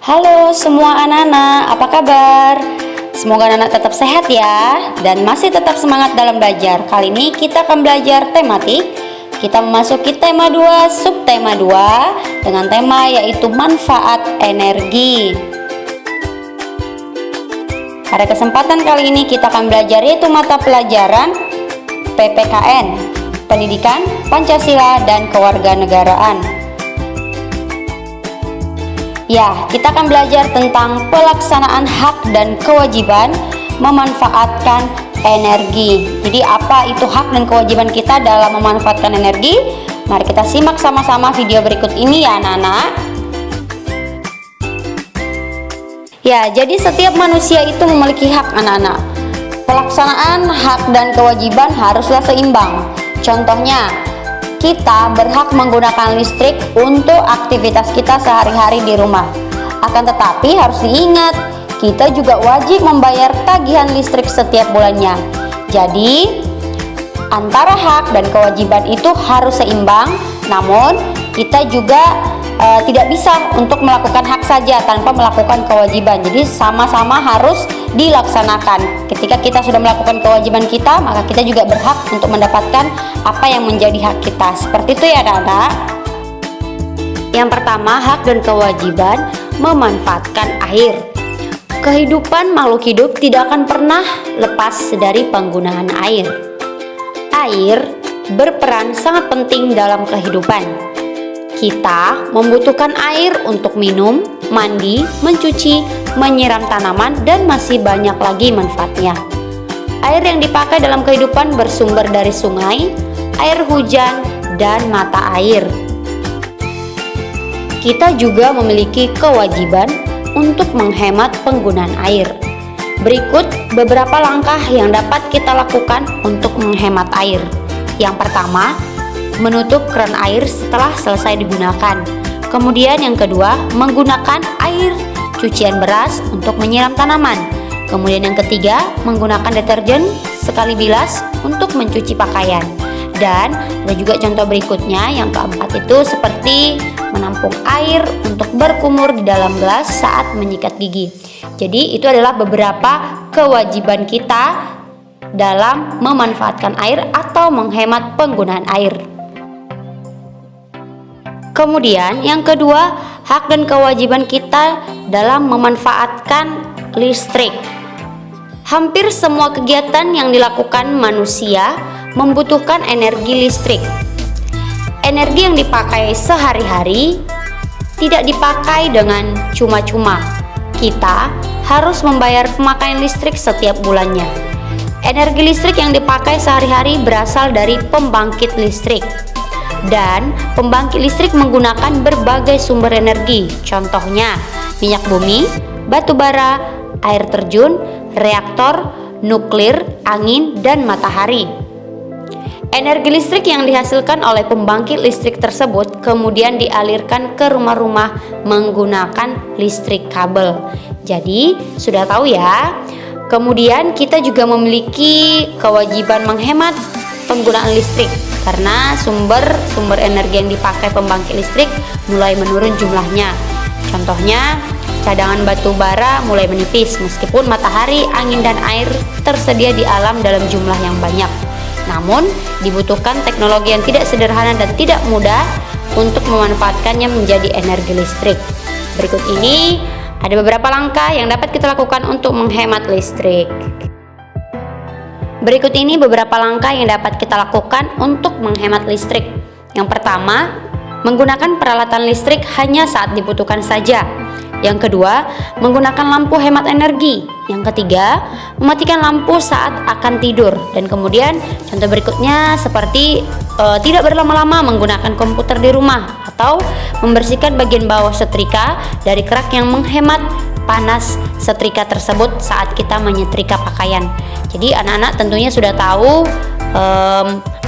Halo semua anak-anak, apa kabar? Semoga anak-anak tetap sehat ya dan masih tetap semangat dalam belajar. Kali ini kita akan belajar tematik. Kita memasuki tema 2, subtema 2 dengan tema yaitu manfaat energi. Pada kesempatan kali ini kita akan belajar yaitu mata pelajaran PPKN, Pendidikan, Pancasila, dan Kewarganegaraan. Ya, kita akan belajar tentang pelaksanaan hak dan kewajiban memanfaatkan energi. Jadi apa itu hak dan kewajiban kita dalam memanfaatkan energi? Mari kita simak sama-sama video berikut ini ya anak-anak. Ya, jadi setiap manusia itu memiliki hak anak-anak. Pelaksanaan hak dan kewajiban haruslah seimbang. Contohnya, kita berhak menggunakan listrik untuk aktivitas kita sehari-hari di rumah. Akan tetapi harus diingat, kita juga wajib membayar tagihan listrik setiap bulannya. Jadi, antara hak dan kewajiban itu harus seimbang, namun kita juga tidak bisa untuk melakukan hak saja tanpa melakukan kewajiban. Jadi sama-sama harus dilaksanakan. Ketika kita sudah melakukan kewajiban kita, maka kita juga berhak untuk mendapatkan apa yang menjadi hak kita. Seperti itu ya anak-anak. Yang pertama, hak dan kewajiban memanfaatkan air. Kehidupan makhluk hidup tidak akan pernah lepas dari penggunaan air. Air berperan sangat penting dalam kehidupan. Kita membutuhkan air untuk minum, mandi, mencuci, menyiram tanaman, dan masih banyak lagi manfaatnya. Air yang dipakai dalam kehidupan bersumber dari sungai, air hujan, dan mata air. Kita juga memiliki kewajiban untuk menghemat penggunaan air. Berikut beberapa langkah yang dapat kita lakukan untuk menghemat air. Yang pertama, menutup keran air setelah selesai digunakan. Kemudian yang kedua, menggunakan air cucian beras untuk menyiram tanaman. Kemudian yang ketiga, menggunakan deterjen sekali bilas untuk mencuci pakaian. Dan ada juga contoh berikutnya, yang keempat itu seperti menampung air untuk berkumur di dalam gelas saat menyikat gigi. Jadi itu adalah beberapa kewajiban kita dalam memanfaatkan air atau menghemat penggunaan air. Kemudian yang kedua, hak dan kewajiban kita dalam memanfaatkan listrik. Hampir semua kegiatan yang dilakukan manusia membutuhkan energi listrik. Energi yang dipakai sehari-hari tidak dipakai dengan cuma-cuma. Kita harus membayar pemakaian listrik setiap bulannya. Energi listrik yang dipakai sehari-hari berasal dari pembangkit listrik. Dan pembangkit listrik menggunakan berbagai sumber energi, contohnya minyak bumi, batu bara, air terjun, reaktor, nuklir, angin, dan matahari. Energi listrik yang dihasilkan oleh pembangkit listrik tersebut kemudian dialirkan ke rumah-rumah menggunakan listrik kabel. Jadi, sudah tahu ya. Kemudian kita juga memiliki kewajiban menghemat penggunaan listrik karena sumber energi yang dipakai pembangkit listrik mulai menurun jumlahnya. Contohnya, cadangan batu bara mulai menipis meskipun matahari, angin, dan air tersedia di alam dalam jumlah yang banyak. Namun, dibutuhkan teknologi yang tidak sederhana dan tidak mudah untuk memanfaatkannya menjadi energi listrik. Berikut ini ada beberapa langkah yang dapat kita lakukan untuk menghemat listrik. Berikut ini beberapa langkah yang dapat kita lakukan untuk menghemat listrik. Yang pertama, menggunakan peralatan listrik hanya saat dibutuhkan saja. Yang kedua, menggunakan lampu hemat energi. Yang ketiga, mematikan lampu saat akan tidur. Dan kemudian contoh berikutnya seperti tidak berlama-lama menggunakan komputer di rumah atau membersihkan bagian bawah setrika dari kerak yang menghemat panas setrika tersebut saat kita menyetrika pakaian. Jadi anak-anak tentunya sudah tahu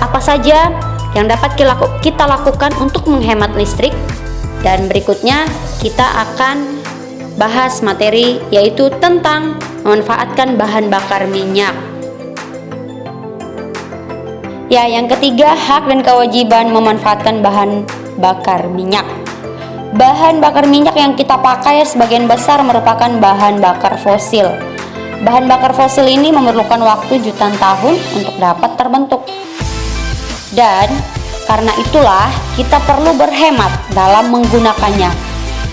apa saja yang dapat kita lakukan untuk menghemat listrik. Dan berikutnya kita akan bahas materi yaitu tentang memanfaatkan bahan bakar minyak. Ya, yang ketiga, hak dan kewajiban memanfaatkan bahan bakar minyak. Bahan bakar minyak yang kita pakai sebagian besar merupakan bahan bakar fosil. Bahan bakar fosil ini memerlukan waktu jutaan tahun untuk dapat terbentuk. Dan karena itulah kita perlu berhemat dalam menggunakannya.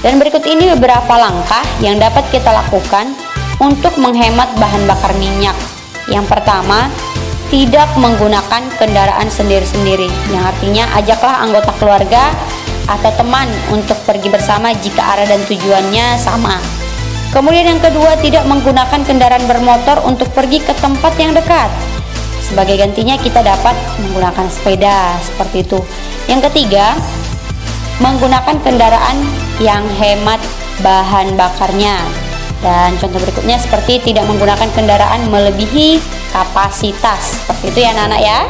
Dan berikut ini beberapa langkah yang dapat kita lakukan untuk menghemat bahan bakar minyak. Yang pertama, tidak menggunakan kendaraan sendiri-sendiri, yang artinya ajaklah anggota keluarga atau teman untuk pergi bersama jika arah dan tujuannya sama. Kemudian yang kedua, tidak menggunakan kendaraan bermotor untuk pergi ke tempat yang dekat. Sebagai gantinya kita dapat menggunakan sepeda, seperti itu. Yang ketiga, menggunakan kendaraan yang hemat bahan bakarnya. Dan contoh berikutnya seperti tidak menggunakan kendaraan melebihi kapasitas. Seperti itu ya anak-anak ya.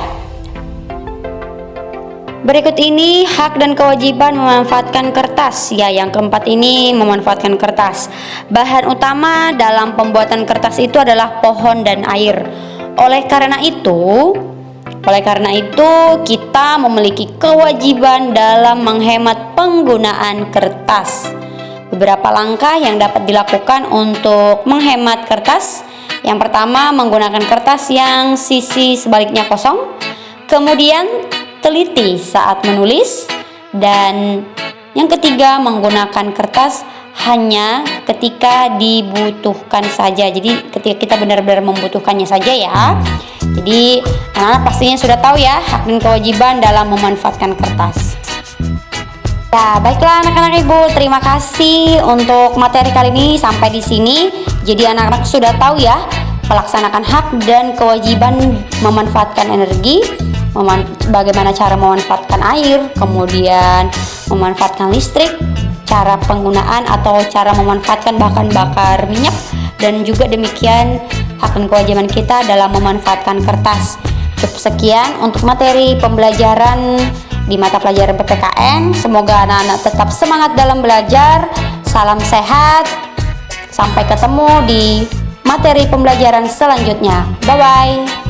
Berikut ini hak dan kewajiban memanfaatkan kertas. Ya, yang keempat ini memanfaatkan kertas. Bahan utama dalam pembuatan kertas itu adalah pohon dan air. Oleh karena itu kita memiliki kewajiban dalam menghemat penggunaan kertas. Beberapa langkah yang dapat dilakukan untuk menghemat kertas. Yang pertama, menggunakan kertas yang sisi sebaliknya kosong. Kemudian teliti saat menulis, dan yang ketiga menggunakan kertas hanya ketika dibutuhkan saja. Jadi ketika kita benar-benar membutuhkannya saja ya. Jadi anak-anak pastinya sudah tahu ya hak dan kewajiban dalam memanfaatkan kertas. Ya, baiklah anak-anak ibu, terima kasih untuk materi kali ini sampai di sini. Jadi anak-anak sudah tahu ya melaksanakan hak dan kewajiban memanfaatkan energi, bagaimana cara memanfaatkan air, kemudian memanfaatkan listrik, cara penggunaan atau cara memanfaatkan bahan bakar minyak, dan juga demikian hak dan kewajiban kita dalam memanfaatkan kertas. Cukup sekian untuk materi pembelajaran di mata pelajaran PPKN. Semoga anak-anak tetap semangat dalam belajar. Salam sehat. Sampai ketemu di materi pembelajaran selanjutnya. Bye-bye.